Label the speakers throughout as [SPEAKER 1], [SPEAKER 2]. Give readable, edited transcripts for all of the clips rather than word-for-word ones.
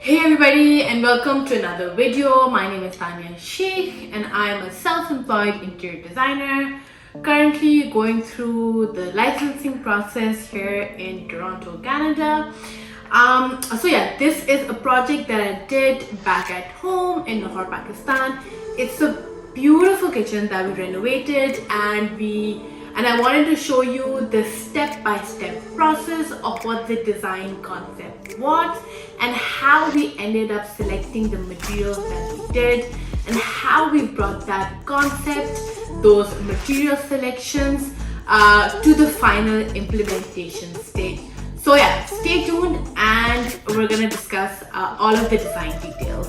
[SPEAKER 1] Hey everybody, and welcome to another video. My name is Tanya Sheikh and I am a self-employed interior designer currently going through the licensing process here in Toronto, Canada. This is a project that I did back at home in Lahore, Pakistan. It's a beautiful kitchen that we renovated and I wanted to show you the step-by-step process of what the design concept was and how we ended up selecting the materials that we did and how we brought that concept, those material selections to the final implementation stage. So yeah, stay tuned and we're gonna discuss all of the design details.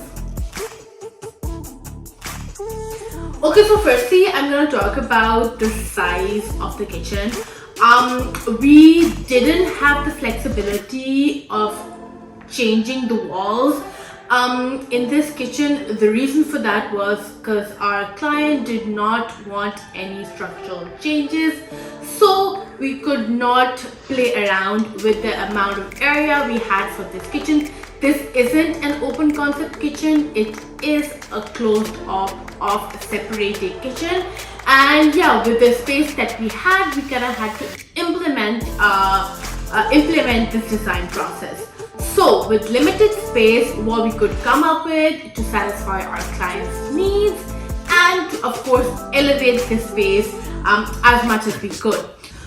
[SPEAKER 1] Okay, so firstly, I'm gonna talk about the size of the kitchen. We didn't have the flexibility of changing the walls in this kitchen. The reason for that was because our client did not want any structural changes, so we could not play around with the amount of area we had for this kitchen. This isn't an open concept kitchen, it is a closed off separated kitchen, and yeah, with the space that we had, we kind of had to implement this design process. So with limited space, what we could come up with to satisfy our clients' needs and to, of course, elevate the space as much as we could.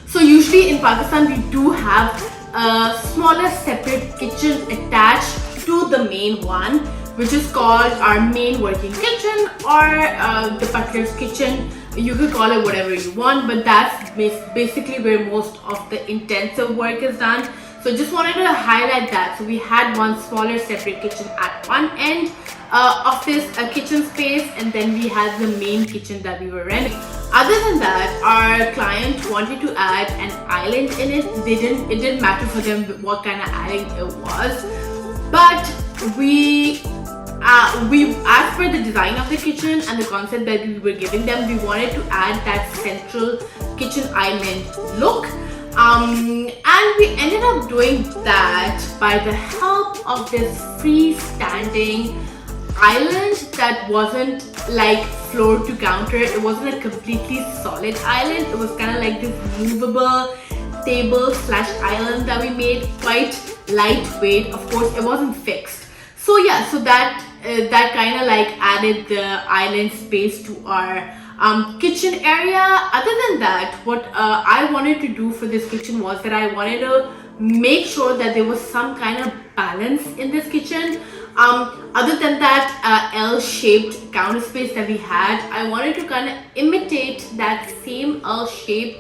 [SPEAKER 1] So usually in Pakistan, we do have a smaller separate kitchen attached to the main one, which is called our main working kitchen or the butler's kitchen. You could call it whatever you want, but that's basically where most of the intensive work is done. So just wanted to highlight that. So we had one smaller separate kitchen at one end of this kitchen space, and then we had the main kitchen that we were renting. Other than that, our client wanted to add an island in it. It didn't matter for them what kind of island it was, but we as per the design of the kitchen and the concept that we were giving them, we wanted to add that central kitchen island look. And we ended up doing that by the help of this freestanding island that wasn't like floor to counter. It wasn't a completely solid island. It was kind of like this movable table / island that we made, quite lightweight. Of course, it wasn't fixed. So yeah, so that kind of like added the island space to our kitchen area. Other than that, what I wanted to do for this kitchen was that I wanted to make sure that there was some kind of balance in this kitchen. Other than that L-shaped counter space that we had, I wanted to kind of imitate that same L shape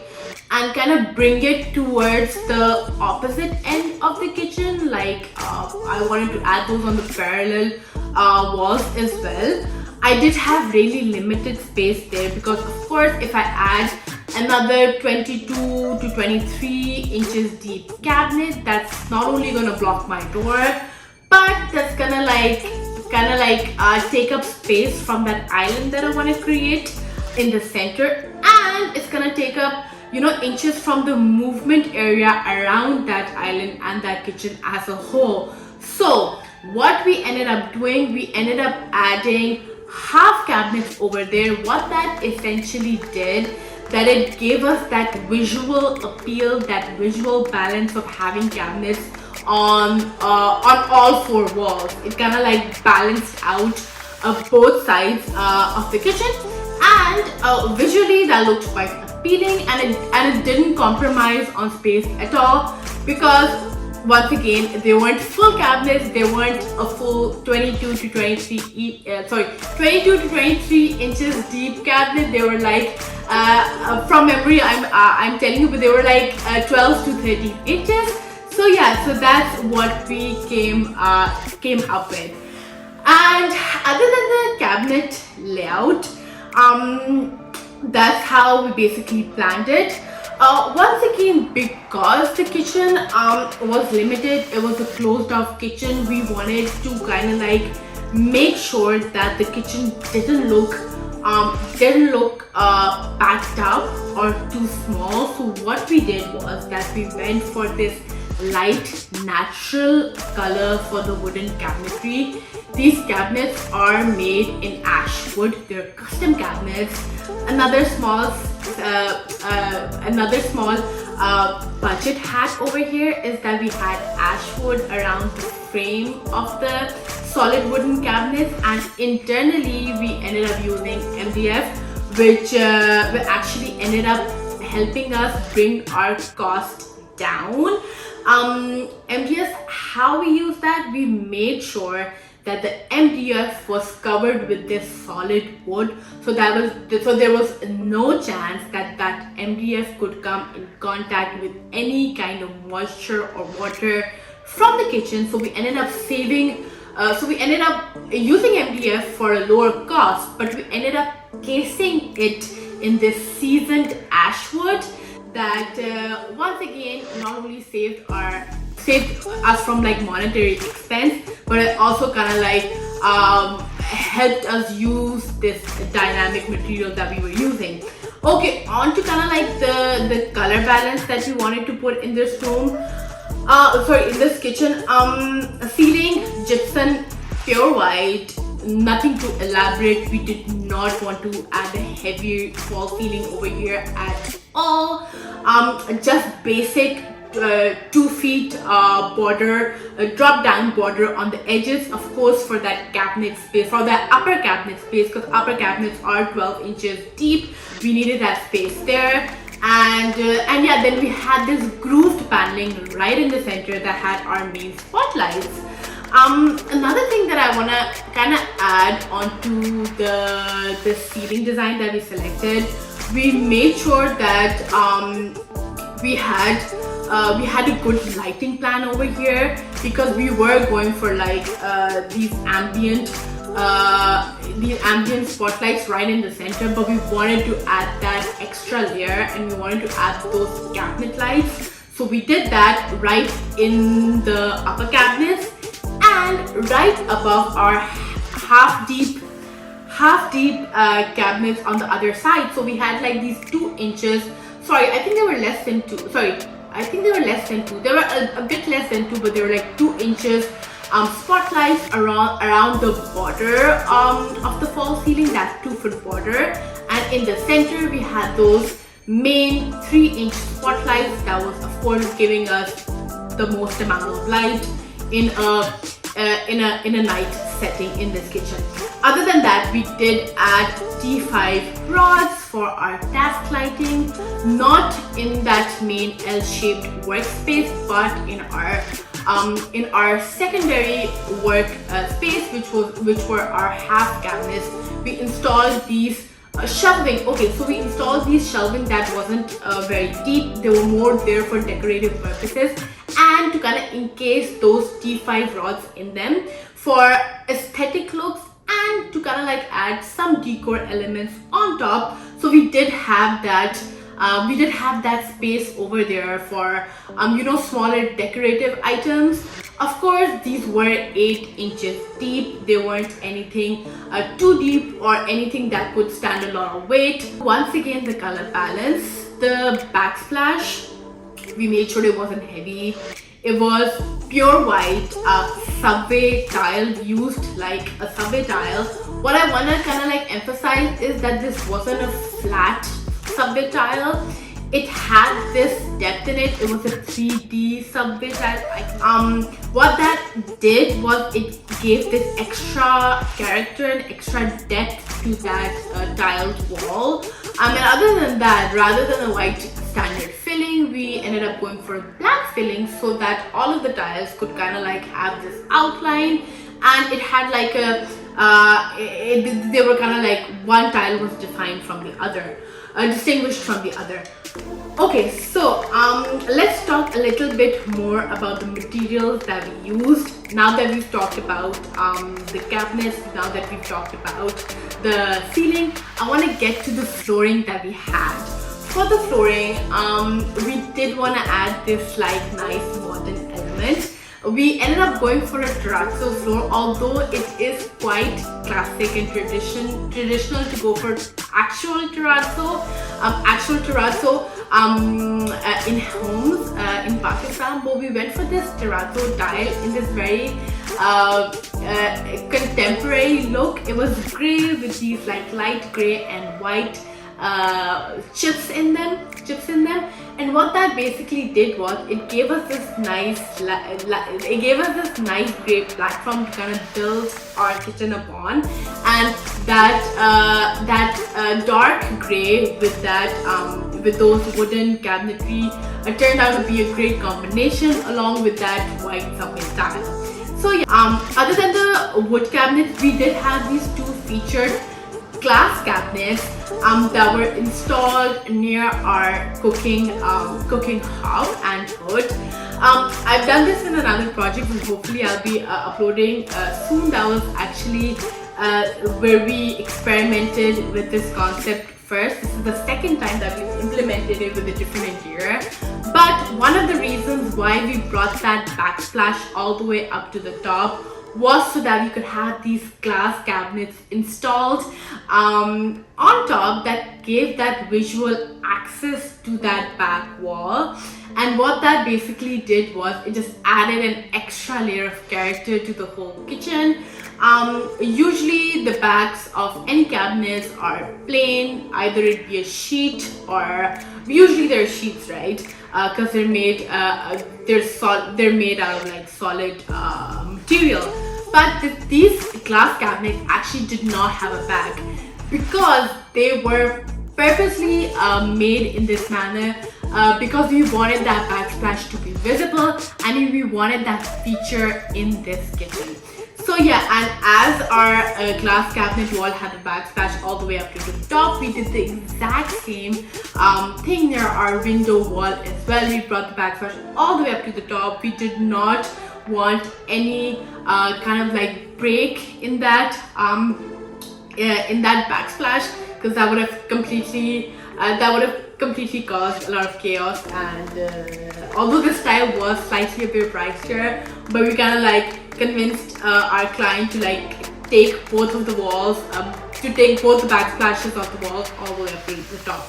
[SPEAKER 1] and kind of bring it towards the opposite end of the kitchen. Like I wanted to add those on the parallel walls as well. I did have really limited space there because of course if I add another 22 to 23 inches deep cabinet, that's not only gonna block my door, but that's gonna take up space from that island that I want to create in the center, and it's gonna take up inches from the movement area around that island and that kitchen as a whole. So what we ended up doing, we ended up adding half cabinets over there. What that essentially did, that it gave us that visual appeal, that visual balance of having cabinets on all four walls. It kind of like balanced out both sides of the kitchen, and visually that looked quite appealing, and it didn't compromise on space at all, because once again, they weren't full cabinets, they weren't a full 22 to 23 inches deep cabinet. They were like from memory, I'm telling you, but they were like 12 to 13 inches. So yeah, so that's what we came up with. And other than the cabinet layout, that's how we basically planned it. Once again, because the kitchen was limited, it was a closed off kitchen, we wanted to kind of like make sure that the kitchen didn't look didn't look packed up or too small. So what we did was that we went for this light natural color for the wooden cabinetry. These cabinets are made in ash wood. They're custom cabinets. Another small budget hack over here is that we had ash wood around the frame of the solid wooden cabinets, and internally we ended up using MDF, which actually ended up helping us bring our cost down. MDF, how we use that, we made sure that the MDF was covered with this solid wood, so there was no chance that that MDF could come in contact with any kind of moisture or water from the kitchen. So we ended up using MDF for a lower cost, but we ended up casing it in this seasoned ash wood that once again not only saved us from like monetary expense, but it also kind of like helped us use this dynamic material that we were using. Okay, on to kind of like the color balance that we wanted to put in this room. In this kitchen. Ceiling gypsum, pure white, nothing to elaborate. We did not want to add a heavy fall ceiling over here at all. Just basic 2 feet border, drop down border on the edges, of course, for that cabinet space, for that upper cabinet space, because upper cabinets are 12 inches deep. We needed that space there. And yeah, then we had this grooved paneling right in the center that had our main spotlights. Another thing that I want to kind of add onto the ceiling design that we selected, we made sure that we had a good lighting plan over here, because we were going for like these ambient spotlights right in the center, but we wanted to add that extra layer and we wanted to add those cabinet lights. So we did that right in the upper cabinets and right above our half deep cabinets on the other side. So we had like these 2 inches. Sorry, I think they were less than 2. They were a bit less than 2, but they were like 2 inches spotlights around the border of the false ceiling, that 2-foot border. And in the center we had those main 3-inch spotlights that was of course giving us the most amount of light in a night setting in this kitchen. Other than that, we did add T5 rods for our task lighting, not in that main L-shaped workspace, but in our secondary work space, which were our half cabinets. We installed these shelving. Okay, so we installed these shelving that wasn't very deep. They were more there for decorative purposes and to kind of encase those T5 rods in them for aesthetic looks and to kind of like add some decor elements on top. So we did have that space over there for smaller decorative items. Of course, these were 8 inches deep. They weren't anything too deep or anything that could stand a lot of weight. Once again, the color balance, the backsplash, we made sure it wasn't heavy. It was pure white, subway tile, used like a subway tile. What I want to kind of like emphasize is that this wasn't a flat subway tile. It had this depth in it. It was a 3D subway tile. What that did was it gave this extra character and extra depth to that tiled wall. And other than that, rather than a white standard filling, we ended up going for black filling so that all of the tiles could kind of like have this outline, and it had like they were kind of like one tile was defined from the other, distinguished from the other. Okay, so let's talk a little bit more about the materials that we used. Now that we've talked about the cabinets, now that we've talked about the ceiling, I want to get to the flooring that we had. For the flooring, we did want to add this like nice modern element. we ended up going for a terrazzo floor, although it is quite classic and traditional to go for actual terrazzo in homes in Pakistan, but we went for this terrazzo tile in this very contemporary look. It was grey with these like light grey and white chips in them, and what that basically did was it gave us this nice grey platform to kind of build our kitchen upon, and that dark grey with that with those wooden cabinetry turned out to be a great combination along with that white subway tile. So yeah, other than the wood cabinets, we did have these two featured glass cabinets that were installed near our cooking hob and hood. I've done this in another project, and hopefully I'll be uploading soon. That was actually where we experimented with this concept first. This is the second time that we've implemented it with a different interior. But one of the reasons why we brought that backsplash all the way up to the top was so that we could have these glass cabinets installed on top that gave that visual access to that back wall. And what that basically did was it just added an extra layer of character to the whole kitchen. Usually the backs of any cabinets are plain, either it be a sheet or usually they're sheets, right? Because they're made they're made out of like solid material. But these glass cabinets actually did not have a back because they were purposely made in this manner because we wanted that backsplash to be visible and we wanted that feature in this kitchen. So yeah, and as our glass cabinet wall had the backsplash all the way up to the top, we did the exact same thing near our window wall as well. We brought the backsplash all the way up to the top. We did not want any kind of like break in that backsplash, because that would have completely caused a lot of chaos. And although this style was slightly a bit pricier, but we kind of like convinced our client to like take both of the walls, to take both the backsplashes of the walls all the way up to the top.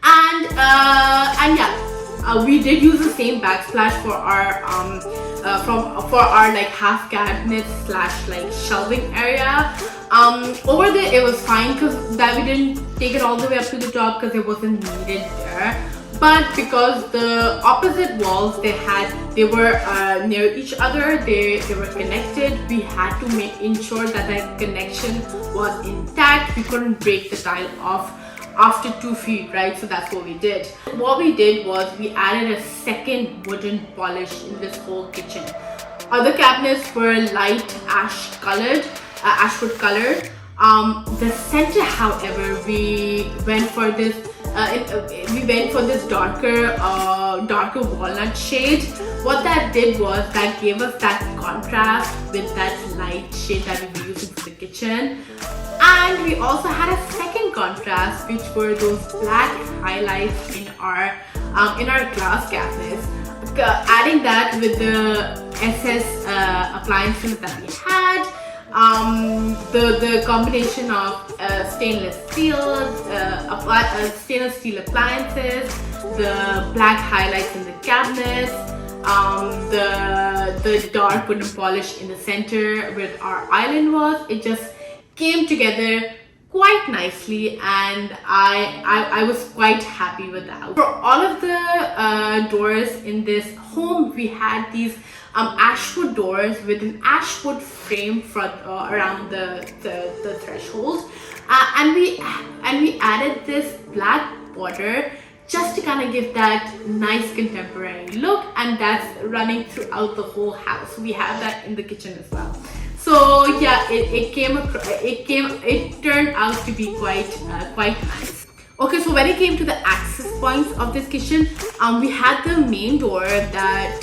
[SPEAKER 1] And yeah, we did use the same backsplash for our for our like half cabinet slash like shelving area. Over there it was fine because that we didn't take it all the way up to the top because it wasn't needed there. But because the opposite walls they were near each other, they were connected, we had to ensure that that connection was intact. We couldn't break the tile off after 2 feet, right? So that's what we did. What we did was we added a second wooden polish in this whole kitchen. Other cabinets were light ashwood colored. The center, however, we went for this darker walnut shade. What that did was that gave us that contrast with that light shade that we were using for the kitchen. And we also had a second contrast, which were those black highlights in our glass cabinets. Adding that with the SS appliances that we had, the combination of stainless steel appliances, the black highlights in the cabinets, the dark wooden polish in the center where our island was, it just came together quite nicely, and I was quite happy with that. For all of the doors in this home, we had these ashwood doors with an ashwood frame around the threshold, and we added this black border just to kind of give that nice contemporary look, and that's running throughout the whole house. We have that in the kitchen as well. So yeah, it turned out to be quite nice. Okay, so when it came to the access points of this kitchen, we had the main door that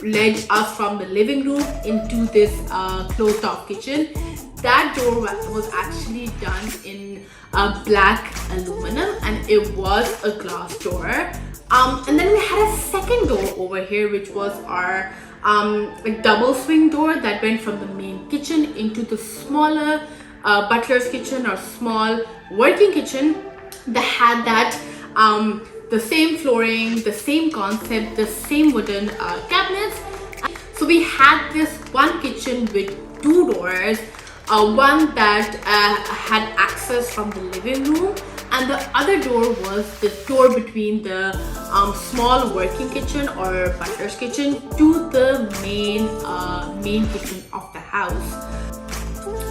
[SPEAKER 1] led us from the living room into this closed off kitchen. That door was actually done in black aluminum, and it was a glass door. And then we had a second door over here, which was our a double swing door that went from the main kitchen into the smaller butler's kitchen or small working kitchen that had that the same flooring, the same concept, the same wooden cabinets. So we had this one kitchen with two doors, one that had access from the living room, and the other door was the door between the small working kitchen or butler's kitchen to the main kitchen of the house.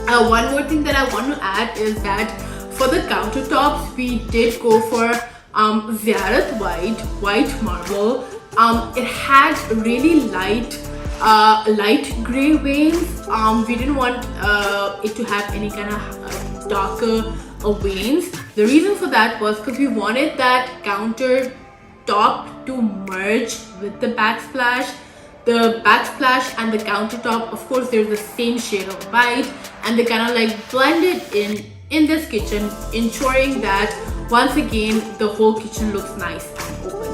[SPEAKER 1] One more thing that I want to add is that for the countertops, we did go for Ziyarat white marble. It had really light gray veins. We didn't want it to have any kind of darker veins. The reason for that was because we wanted that countertop to merge with the backsplash. The backsplash and the countertop, of course, they're the same shade of white, and they kind of like blended in this kitchen, ensuring that once again the whole kitchen looks nice and open.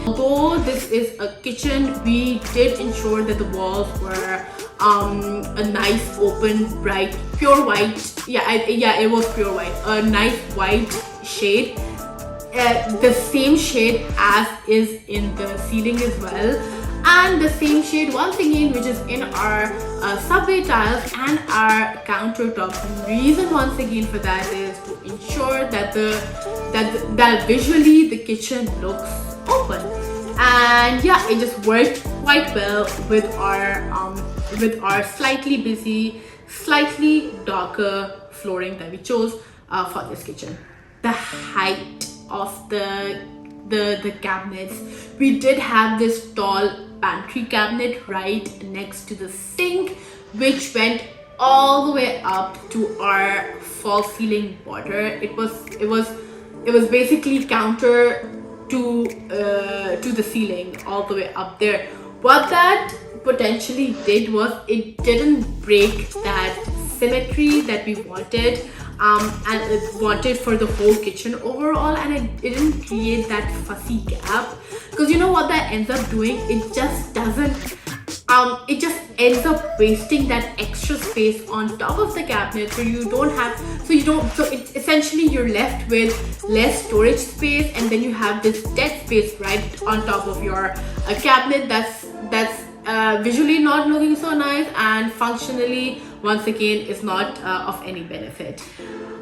[SPEAKER 1] Although this is a kitchen, we did ensure that the walls were a nice open bright pure white. It was pure white, a nice white shade, the same shade as is in the ceiling as well, and the same shade once again which is in our subway tiles and our countertop. The reason once again for that is to ensure that that visually the kitchen looks open. And yeah, it just worked quite well with our slightly busy, slightly darker flooring that we chose for this kitchen. The height of the cabinets, we did have this tall pantry cabinet right next to the sink, which went all the way up to our false ceiling border. It was basically counter to the ceiling all the way up there. What that potentially did was it didn't break that symmetry that we wanted, and it wanted for the whole kitchen overall, and it didn't create that fussy gap, because you know what that ends up doing, it just ends up wasting that extra space on top of the cabinet. So it's essentially you're left with less storage space, and then you have this dead space right on top of your cabinet that's visually not looking so nice, and functionally once again is not of any benefit.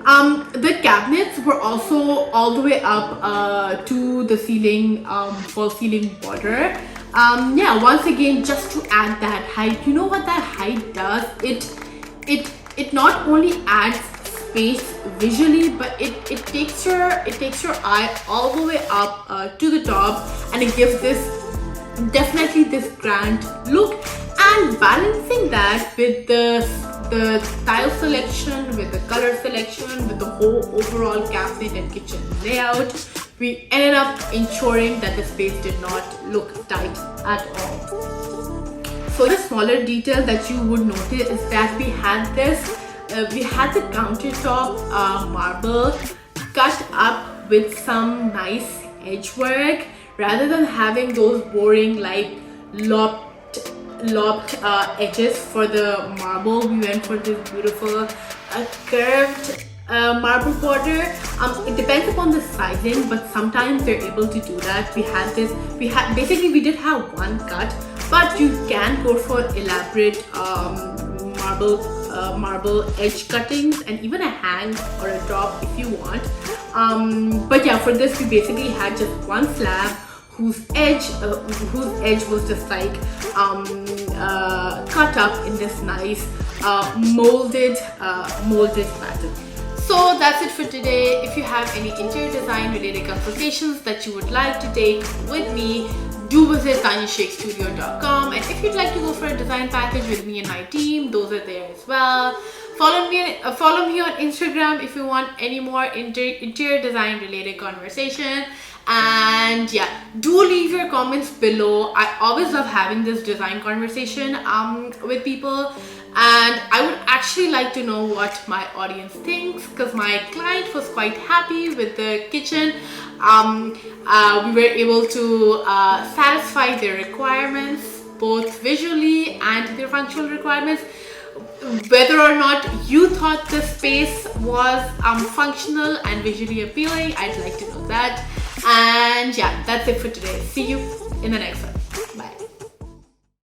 [SPEAKER 1] The cabinets were also all the way up to the ceiling, false ceiling border. Once again, just to add that height. You know what that height does? It not only adds space visually, but it takes your eye all the way up to the top, and it gives definitely this grand look. And balancing that with the tile selection, with the color selection, with the whole overall cabinet and kitchen layout, we ended up ensuring that the space did not look tight at all. So the smaller detail that you would notice is that we had the countertop marble cut up with some nice edge work, rather than having those boring like lopped edges for the marble. We went for this beautiful curved marble border. It depends upon the sizing, but sometimes they're able to do that. We did have one cut, but you can go for elaborate marble edge cuttings and even a hang or a drop if you want. But yeah, for this we basically had just one slab whose edge was just like cut up in this nice molded pattern. So that's it for today. If you have any interior design related consultations that you would like to take with me, do visit TanyaShakeStudio.com, and if you'd like to go for a design package with me and my team, those are there as well. Follow me on Instagram if you want any more interior design related conversation. And yeah, do leave your comments below. I always love having this design conversation with people, and I would actually like to know what my audience thinks, because my client was quite happy with the kitchen. We were able to satisfy their requirements both visually and their functional requirements. Whether or not you thought the space was functional and visually appealing, I'd like to know that. And yeah, that's it for today. See you in the next one.